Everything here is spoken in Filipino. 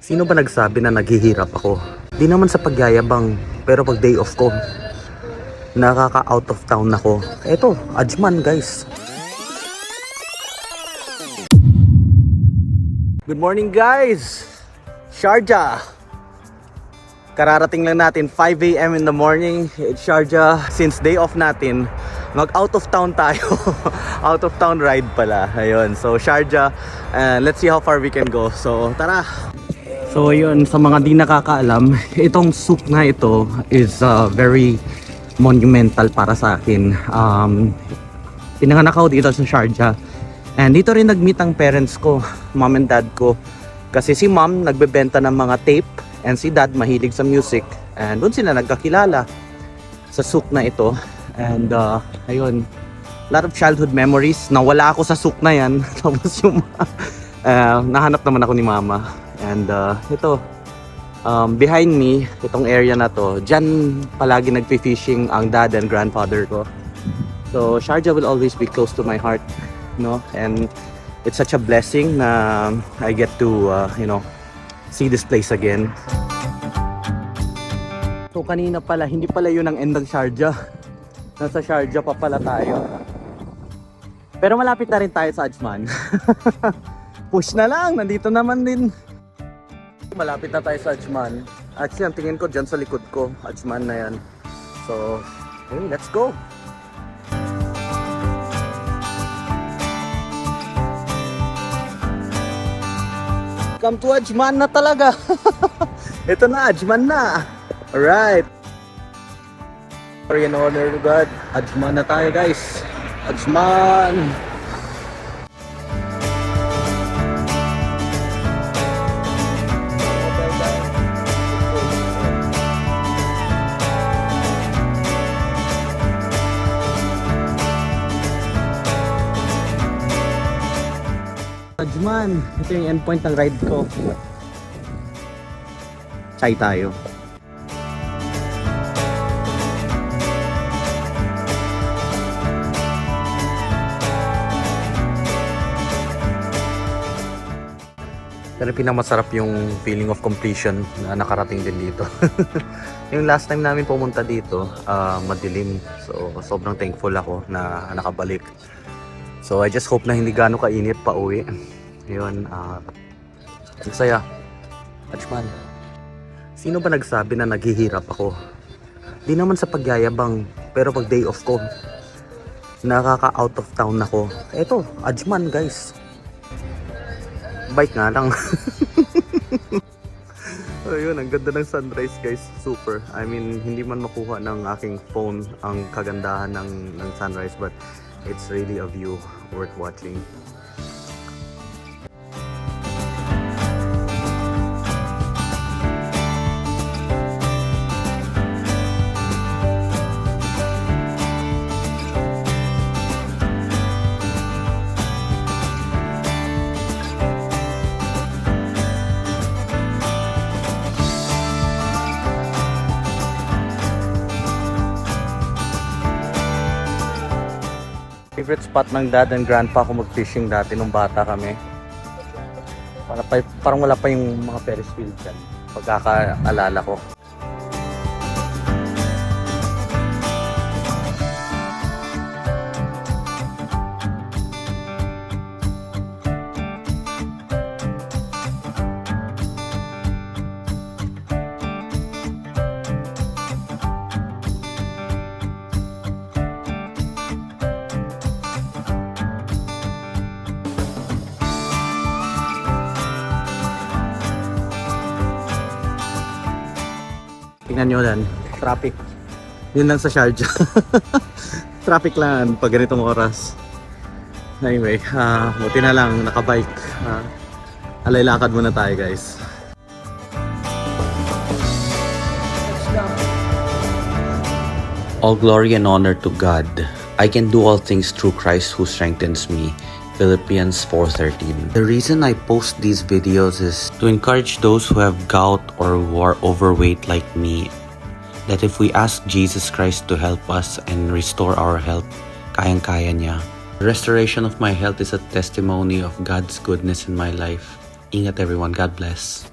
Sino ba nagsabi na naghihirap ako? Di naman sa pagyayabang, pero pag day off ko, nakaka-out of town ako. Eto, Ajman guys. Good morning guys! Sharjah! Kararating lang natin 5 AM in the morning. It's Sharjah. Since day off natin, mag out of town tayo. Out of town ride pala. Ayun. So Sharjah, let's see how far we can go. So tara! So yun, sa mga di nakakaalam, itong souk na ito is very monumental para sa akin. Pinanganak ako dito sa Sharjah. And dito rin nag-meet ang parents ko, mom and dad ko. Kasi si mom nagbebenta ng mga tape and si dad mahilig sa music. And doon sila nagkakilala sa souk na ito. And ayun, lot of childhood memories. Nawala ako sa souk na yan. Tapos yung nahanap naman ako ni mama. And ito, behind me, itong area na to, dyan palagi nagpi-fishing ang dad and grandfather ko. So Sharjah will always be close to my heart, no? And it's such a blessing na I get to see this place again. So kanina pala, hindi pala yun ang end ng Sharjah. Nasa Sharjah pa pala tayo. Pero malapit na rin tayo sa Ajman. Push na lang, nandito naman din. Malapit na tayo sa Ajman. Actually, ang tingin ko dyan sa likod ko, Ajman na yan. So, hey, let's go! Come to Ajman na talaga! Ito na, Ajman na! Alright! Glory and honor to God. Ajman na tayo guys! Ajman! Ajman, ito yung endpoint ng ride ko. Chai tayo. Pero pinakamasarap yung feeling of completion na nakarating din dito. Yung last time namin pumunta dito, madilim. So sobrang thankful ako na nakabalik. So I just hope na hindi gaano kainit pa uwi. Yun, masaya. Ajman. Sino ba nagsabi na naghihirap ako? Di naman sa pagyayabang, pero pag day off ko, nakaka-out of town ako. Eto, Ajman guys. Bike nga lang. Ayun, ang ganda ng sunrise guys. Super. I mean, hindi man makuha ng aking phone ang kagandahan ng sunrise, but it's really a view worth watching. Favorite spot ng dad and grandpa ko mag-fishing dati nung bata kami. Parang wala pa yung mga Ferris wheel dyan. Pagkakaalala ko. Tingnan nyo lang, traffic. Yun lang sa Sharjah. Traffic lang pag ganitong oras. Anyway, buti na lang nakabike. Alay-lakad muna tayo guys. All glory and honor to God. I can do all things through Christ who strengthens me. Philippians 4:13. The reason I post these videos is to encourage those who have gout or who are overweight like me, that if we ask Jesus Christ to help us and restore our health, kayang-kaya niya. The restoration of my health is a testimony of God's goodness in my life. Ingat everyone. God bless.